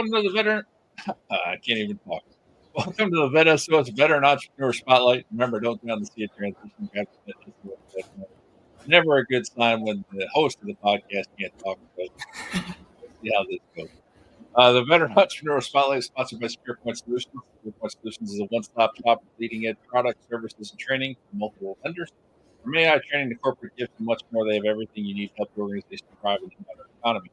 Welcome to the veteran. I can't even talk. Welcome to the Vet SOS Veteran Entrepreneur Spotlight. Remember, don't down the sea of transition. Never a good sign when the host of the podcast can't talk. But let's see how this goes. The Veteran Entrepreneur Spotlight is sponsored by SpearPoint Solutions. SpearPoint Solutions is a one-stop shop with leading-edge products, services, and training from multiple vendors. From AI training to corporate gifts and much more, they have everything you need to help your organization thrive in the modern economy.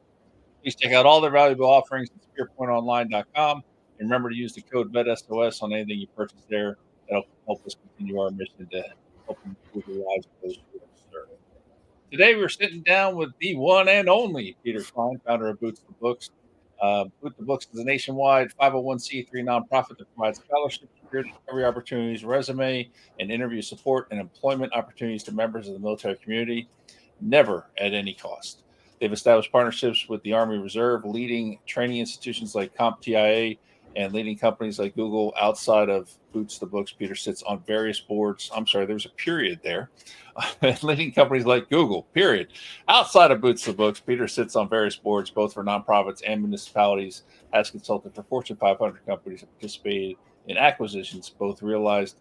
Please check out all their valuable offerings at spearpointonline.com. And remember to use the code VETSOS on anything you purchase there. That'll help us continue our mission to help improve the lives of those who serve. Today, we're sitting down with the one and only Peter Cline, founder of Boots the Books. Boots the Books is a nationwide 501c3 nonprofit that provides scholarships, career discovery opportunities, resume and interview support, and employment opportunities to members of the military community, never at any cost. They've established partnerships with the Army Reserve, leading training institutions like CompTIA, and leading companies like Google. Outside of Boots the Books, Peter sits on various boards. I'm sorry, there was a period there. Leading companies like Google, period. Outside of Boots the Books, Peter sits on various boards, both for nonprofits and municipalities, has consulted for Fortune 500 companies and participated in acquisitions, both realized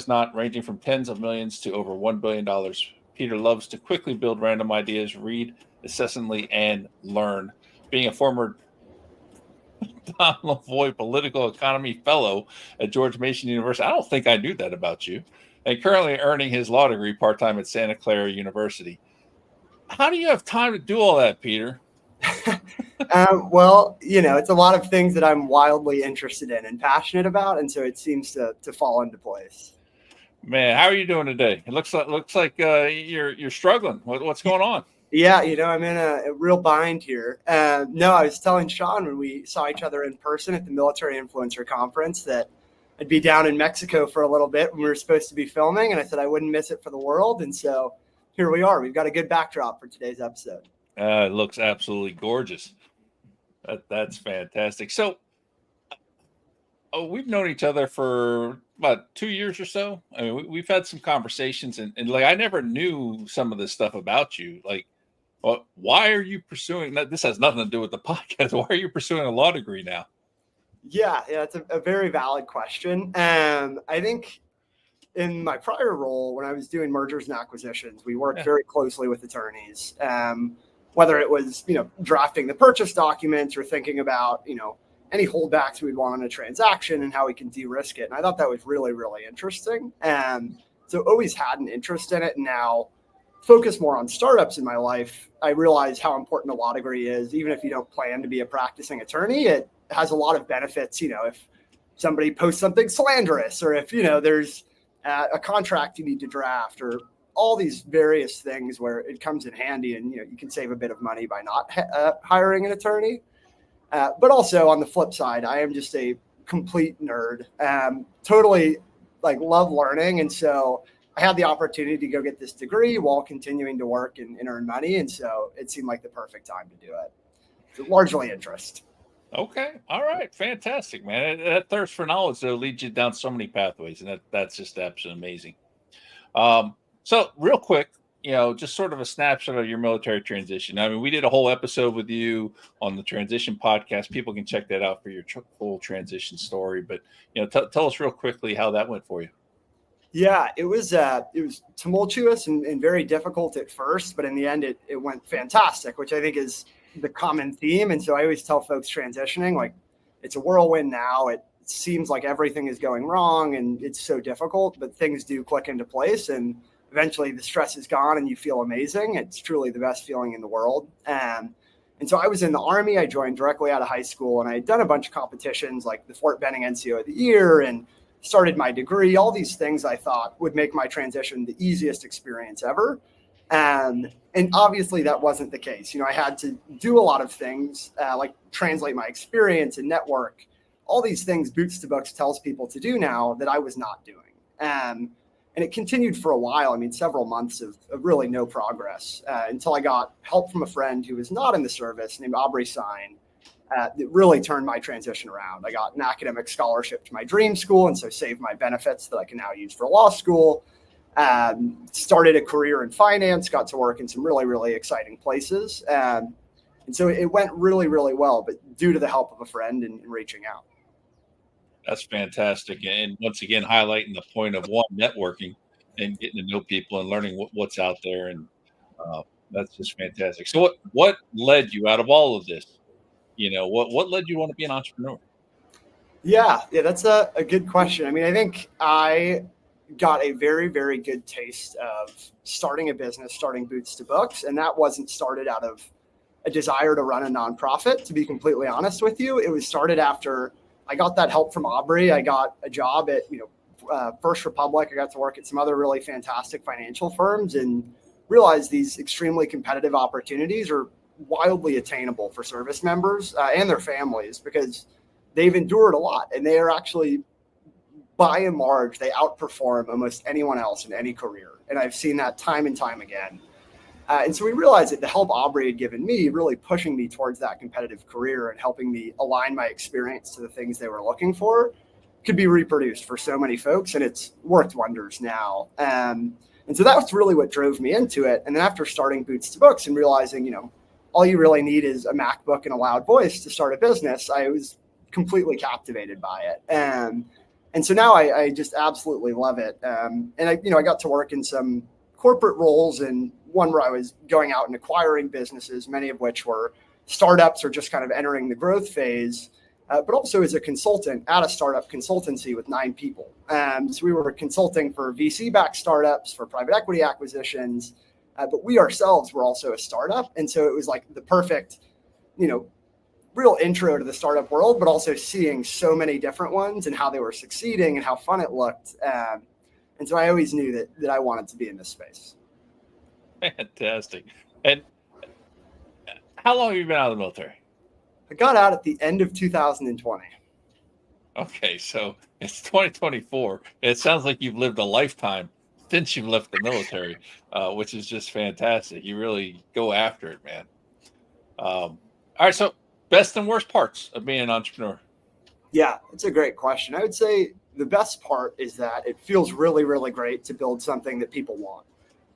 not, ranging from tens of millions to over $1 billion. Peter loves to quickly build random ideas, read incessantly, and learn. Being a former Don Lavoie Political Economy Fellow at George Mason University. I don't think I knew that about you. And currently earning his law degree part-time at Santa Clara University. How do you have time to do all that, Peter? Well, it's a lot of things that I'm wildly interested in and passionate about, and so it seems to fall into place. Man, how are you doing today? It looks like you're struggling. What's going on? Yeah, I'm in a real bind here. No, I was telling Sean when we saw each other in person at the Military Influencer Conference that I'd be down in Mexico for a little bit when we were supposed to be filming, and I said I wouldn't miss it for the world. And so here we are. We've got a good backdrop for today's episode. It looks absolutely gorgeous. That's fantastic. So we've known each other for about 2 years or so. I mean, we've had some conversations, and like I never knew some of this stuff about you. Like, well, why are you pursuing that? This has nothing to do with the podcast. Why are you pursuing a law degree now? Yeah, it's a very valid question. I think in my prior role, when I was doing mergers and acquisitions, we worked very closely with attorneys, whether it was, drafting the purchase documents or thinking about, any holdbacks we'd want on a transaction and how we can de-risk it. And I thought that was really, really interesting. So always had an interest in it. And now focus more on startups in my life, I realize how important a law degree is. Even if you don't plan to be a practicing attorney, it has a lot of benefits. If somebody posts something slanderous, or if, there's a contract you need to draft, or all these various things where it comes in handy, and, you can save a bit of money by not hiring an attorney. But also on the flip side, I am just a complete nerd, totally love learning. And so I had the opportunity to go get this degree while continuing to work and earn money. And so it seemed like the perfect time to do it. So largely interest. Okay. All right. Fantastic, man. That thirst for knowledge though leads you down so many pathways, and that's just absolutely amazing. So real quick, just sort of a snapshot of your military transition. I mean, we did a whole episode with you on the transition podcast. People can check that out for your full transition story. But, tell us real quickly how that went for you. Yeah, it was tumultuous and very difficult at first, but in the end, it went fantastic, which I think is the common theme. And so I always tell folks transitioning, it's a whirlwind now. It seems like everything is going wrong and it's so difficult, but things do click into place, and eventually the stress is gone and you feel amazing. It's truly the best feeling in the world. And so I was in the Army. I joined directly out of high school, and I had done a bunch of competitions like the Fort Benning NCO of the Year and started my degree. All these things I thought would make my transition the easiest experience ever. And obviously that wasn't the case. I had to do a lot of things like translate my experience and network, all these things Boots to Books tells people to do now that I was not doing. And it continued for a while. I mean, several months of really no progress until I got help from a friend who was not in the service named Aubrey Sign that really turned my transition around. I got an academic scholarship to my dream school, and so saved my benefits that I can now use for law school. Started a career in finance, got to work in some really, really exciting places. And And so it went really, really well, but due to the help of a friend and reaching out. That's fantastic. And once again, highlighting the point of one, networking and getting to know people and learning what's out there. And uh, that's just fantastic. So what led you out of all of this? What led you to want to be an entrepreneur? Yeah, that's a good question. I mean, I think I got a very, very good taste of starting a business, starting Boots to Books. And that wasn't started out of a desire to run a nonprofit, to be completely honest with you. It was started after I got that help from Aubrey. I got a job at, First Republic. I got to work at some other really fantastic financial firms and realized these extremely competitive opportunities are wildly attainable for service members and their families, because they've endured a lot, and they are actually, by and large, they outperform almost anyone else in any career. And I've seen that time and time again. And so we realized that the help Aubrey had given me, really pushing me towards that competitive career and helping me align my experience to the things they were looking for, could be reproduced for so many folks. And it's worked wonders now. And so that was really what drove me into it. And then after starting Boots to Books and realizing, all you really need is a MacBook and a loud voice to start a business, I was completely captivated by it. And so now I just absolutely love it. And I got to work in some corporate roles, and one where I was going out and acquiring businesses, many of which were startups or just kind of entering the growth phase, but also as a consultant at a startup consultancy with 9 people. So we were consulting for VC-backed startups, for private equity acquisitions, but we ourselves were also a startup. And so it was like the perfect, real intro to the startup world, but also seeing so many different ones and how they were succeeding and how fun it looked. And so I always knew that I wanted to be in this space. Fantastic. And how long have you been out of the military? I got out at the end of 2020. Okay, so it's 2024. It sounds like you've lived a lifetime since you've left the military, which is just fantastic. You really go after it, man. All right, so best and worst parts of being an entrepreneur? Yeah, it's a great question. I would say the best part is that it feels really, really great to build something that people want.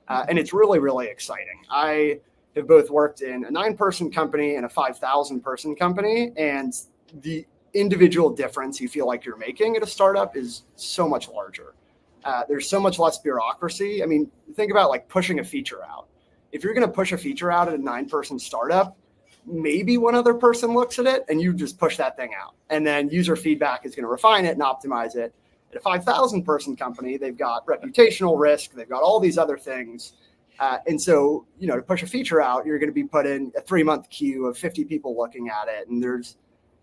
And it's really, really exciting. I have both worked in a 9-person company and a 5,000-person company, and the individual difference you feel like you're making at a startup is so much larger. There's so much less bureaucracy. I mean, think about like pushing a feature out. If you're going to push a feature out at a 9-person startup, maybe one other person looks at it and you just push that thing out. And then user feedback is going to refine it and optimize it. At a 5,000-person company, they've got reputational risk. They've got all these other things. And so, to push a feature out, you're going to be put in a 3-month queue of 50 people looking at it. And there's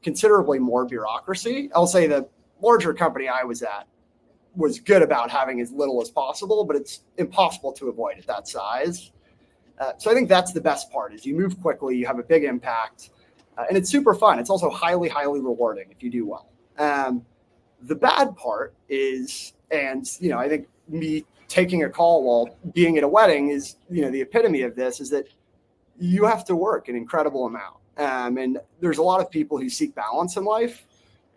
considerably more bureaucracy. I'll say the larger company I was at was good about having as little as possible, but it's impossible to avoid at that size. So I think that's the best part, is you move quickly, you have a big impact, and it's super fun. It's also highly, highly rewarding if you do well. The bad part is, and I think me taking a call while being at a wedding is, the epitome of this, is that you have to work an incredible amount. And there's a lot of people who seek balance in life.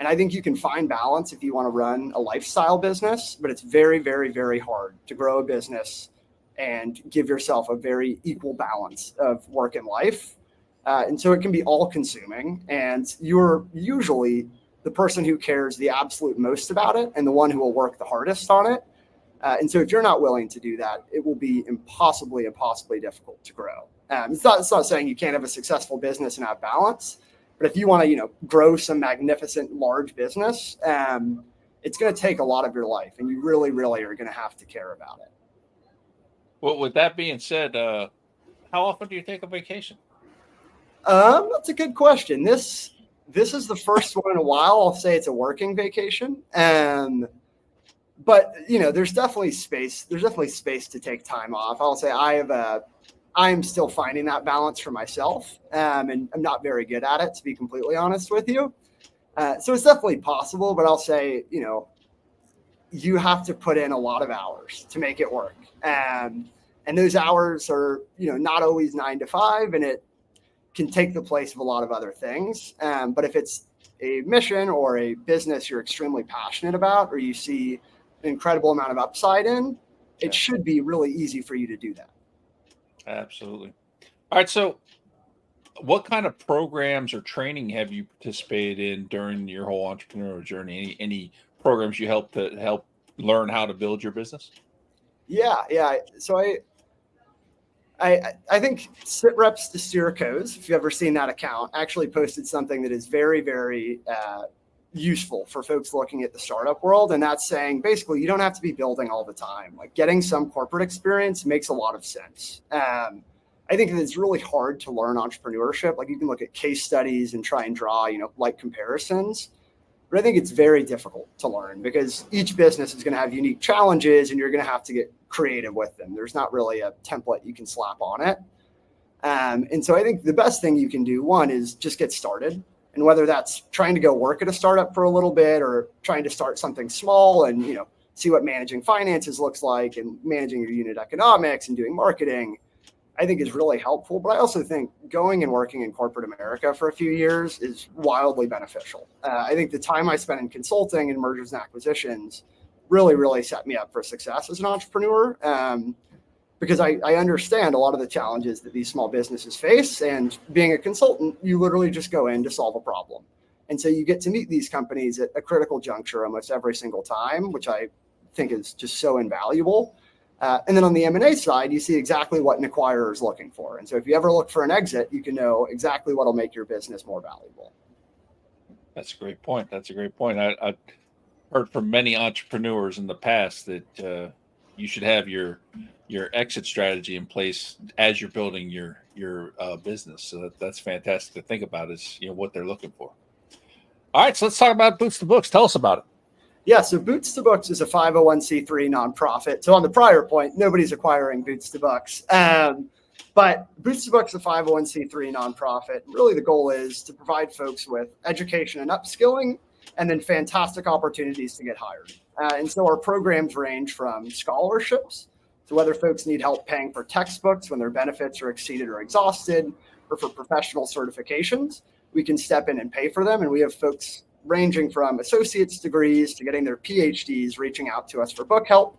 And I think you can find balance if you want to run a lifestyle business, but it's very, very, very hard to grow a business and give yourself a very equal balance of work and life. And so it can be all consuming, and you're usually the person who cares the absolute most about it and the one who will work the hardest on it. And so if you're not willing to do that, it will be impossibly difficult to grow. It's not saying you can't have a successful business and have balance, but if you want to, grow some magnificent large business, it's going to take a lot of your life, and you really, really are going to have to care about it. Well, with that being said, how often do you take a vacation? That's a good question. This is the first one in a while. I'll say it's a working vacation. But there's definitely space. There's definitely space to take time off. I'll say I'm still finding that balance for myself, and I'm not very good at it, to be completely honest with you. So it's definitely possible, but I'll say, you have to put in a lot of hours to make it work. And those hours are, not always 9 to 5, and it can take the place of a lot of other things. But if it's a mission or a business you're extremely passionate about, or you see an incredible amount of upside in, it should be really easy for you to do that. Absolutely. All right. So what kind of programs or training have you participated in during your whole entrepreneurial journey? Any programs you help learn how to build your business? Yeah. So I think Sit Reps to Steer Co's, if you've ever seen that account, actually posted something that is very, very useful for folks looking at the startup world. And that's saying basically you don't have to be building all the time. Like getting some corporate experience makes a lot of sense. I think that it's really hard to learn entrepreneurship. Like you can look at case studies and try and draw, like comparisons. But I think it's very difficult to learn because each business is going to have unique challenges and you're going to have to get creative with them. There's not really a template you can slap on it. And so I think the best thing you can do, one, is just get started. And whether that's trying to go work at a startup for a little bit or trying to start something small and, see what managing finances looks like and managing your unit economics and doing marketing, I think is really helpful. But I also think going and working in corporate America for a few years is wildly beneficial. I think the time I spent in consulting and mergers and acquisitions really, really set me up for success as an entrepreneur because I understand a lot of the challenges that these small businesses face. And being a consultant, you literally just go in to solve a problem. And so you get to meet these companies at a critical juncture almost every single time, which I think is just so invaluable. And then on the M&A side, you see exactly what an acquirer is looking for. And so if you ever look for an exit, you can know exactly what will make your business more valuable. That's a great point. I heard from many entrepreneurs in the past that you should have your exit strategy in place as you're building your business. So that's fantastic to think about is what they're looking for. All right, so let's talk about Boots to Books. Tell us about it. Yeah, so Boots to Books is a 501c3 nonprofit. So on the prior point, nobody's acquiring Boots to Books. But Boots to Books is a 501c3 nonprofit. Really, the goal is to provide folks with education and upskilling and then fantastic opportunities to get hired. And so our programs range from scholarships, so whether folks need help paying for textbooks when their benefits are exceeded or exhausted, or for professional certifications, we can step in and pay for them. And we have folks ranging from associate's degrees to getting their PhDs reaching out to us for book help.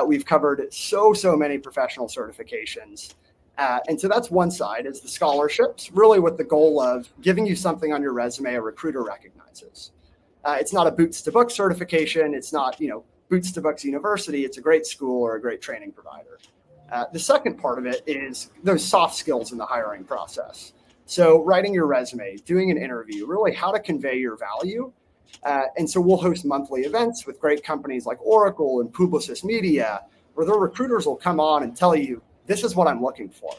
We've covered so many professional certifications. And so that's one side is the scholarships, really with the goal of giving you something on your resume a recruiter recognizes. It's not a Boots to Books certification. It's not, Boots to Books University. It's a great school or a great training provider. The second part of it is those soft skills in the hiring process. So writing your resume, doing an interview, really how to convey your value. And so we'll host monthly events with great companies like Oracle and Publicis Media, where their recruiters will come on and tell you, this is what I'm looking for.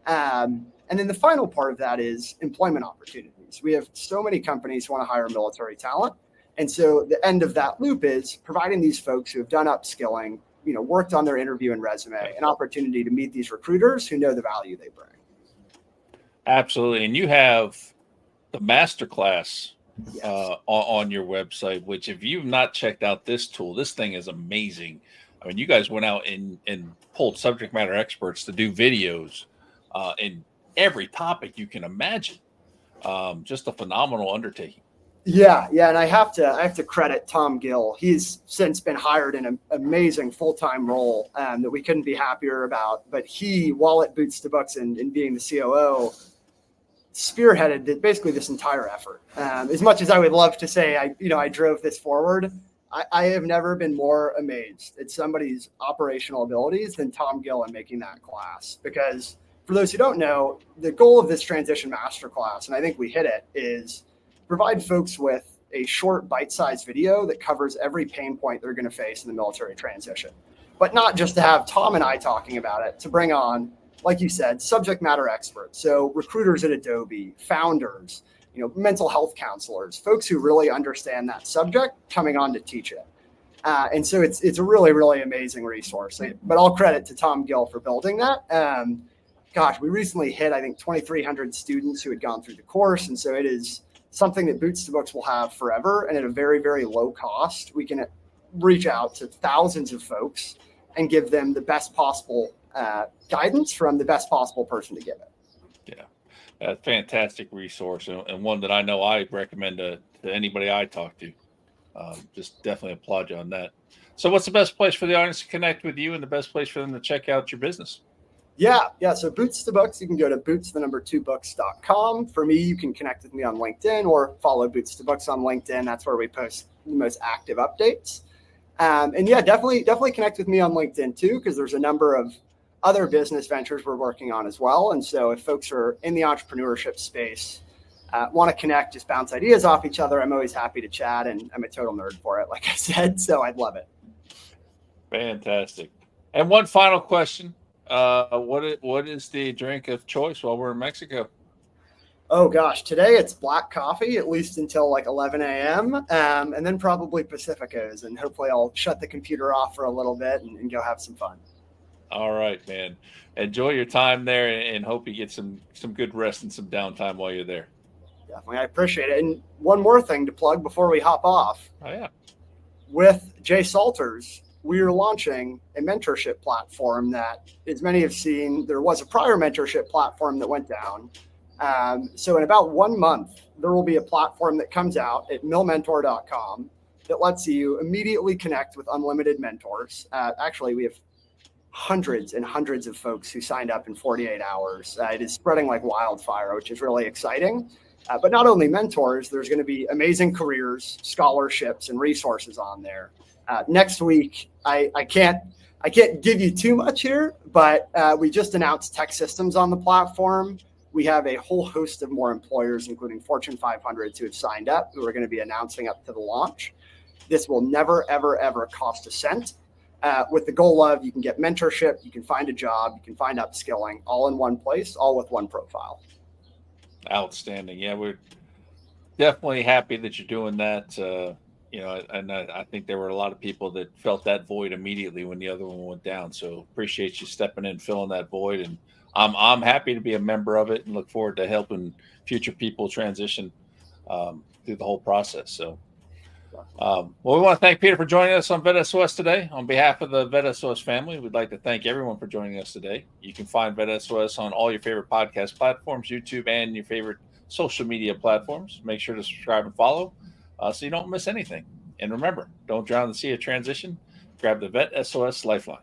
And then the final part of that is employment opportunities. We have so many companies who want to hire military talent. And so the end of that loop is providing these folks who have done upskilling, worked on their interview and resume, an opportunity to meet these recruiters who know the value they bring. Absolutely. And you have the masterclass Yes. On your website, which if you've not checked out this tool, this thing is amazing. I mean, you guys went out and pulled subject matter experts to do videos in every topic you can imagine. Just a phenomenal undertaking. Yeah. And I have to credit Tom Gill. He's since been hired in an amazing full-time role that we couldn't be happier about. But he, while at Boots to Books and being the COO, spearheaded basically this entire effort. As much as I would love to say I drove this forward, I have never been more amazed at somebody's operational abilities than Tom Gill in making that class. Because for those who don't know, the goal of this transition masterclass, and I think we hit it, is provide folks with a short bite-sized video that covers every pain point they're going to face in the military transition. But not just to have Tom and I talking about it, to bring on, like you said, subject matter experts. So recruiters at Adobe, founders, mental health counselors, folks who really understand that subject coming on to teach it. And so it's a really, really amazing resource. But all credit to Tom Gill for building that. We recently hit, I think, 2,300 students who had gone through the course. And so it is something that Boots to Books will have forever. And at a very, very low cost, we can reach out to thousands of folks and give them the best possible guidance from the best possible person to give it. Yeah, a fantastic resource and one that I know I recommend to anybody I talk to. Just definitely applaud you on that. So what's the best place for the audience to connect with you and the best place for them to check out your business? Yeah. So Boots to Books, you can go to boots2books.com. For me, you can connect with me on LinkedIn or follow Boots to Books on LinkedIn. That's where we post the most active updates. And yeah, definitely connect with me on LinkedIn too, because there's a number of other business ventures we're working on as well. And so if folks are in the entrepreneurship space, want to connect, just bounce ideas off each other, I'm always happy to chat, and I'm a total nerd for it, like I said, so I'd love it. Fantastic. And one final question. What is the drink of choice while we're in Mexico? Oh gosh, today it's black coffee, at least until like 11 a.m. And then probably Pacificos, and hopefully I'll shut the computer off for a little bit and go have some fun. All right, man. Enjoy your time there, and hope you get some good rest and some downtime while you're there. Definitely, I appreciate it. And one more thing to plug before we hop off. Oh yeah. With Jay Salters, we are launching a mentorship platform that, as many have seen, there was a prior mentorship platform that went down. So in about 1 month, there will be a platform that comes out at millmentor.com that lets you immediately connect with unlimited mentors. Actually, we have hundreds and hundreds of folks who signed up in 48 hours. It is spreading like wildfire, which is really exciting. But not only mentors, there's going to be amazing careers, scholarships, and resources on there. Next week, I can't give you too much here, but we just announced Tech Systems on the platform. We have a whole host of more employers, including Fortune 500s, who have signed up, who are going to be announcing up to the launch. This will never, ever, ever cost a cent. With the goal of, you can get mentorship, you can find a job, you can find upskilling, all in one place, all with one profile. Outstanding. Yeah, we're definitely happy that you're doing that. And I think there were a lot of people that felt that void immediately when the other one went down. So appreciate you stepping in, filling that void. And I'm happy to be a member of it and look forward to helping future people transition through the whole process. So, well, we want to thank Peter for joining us on VetSOS today. On behalf of the VetSOS family, we'd like to thank everyone for joining us today. You can find VetSOS on all your favorite podcast platforms, YouTube, and your favorite social media platforms. Make sure to subscribe and follow so you don't miss anything. And remember, don't drown in the sea of transition. Grab the VetSOS Lifeline.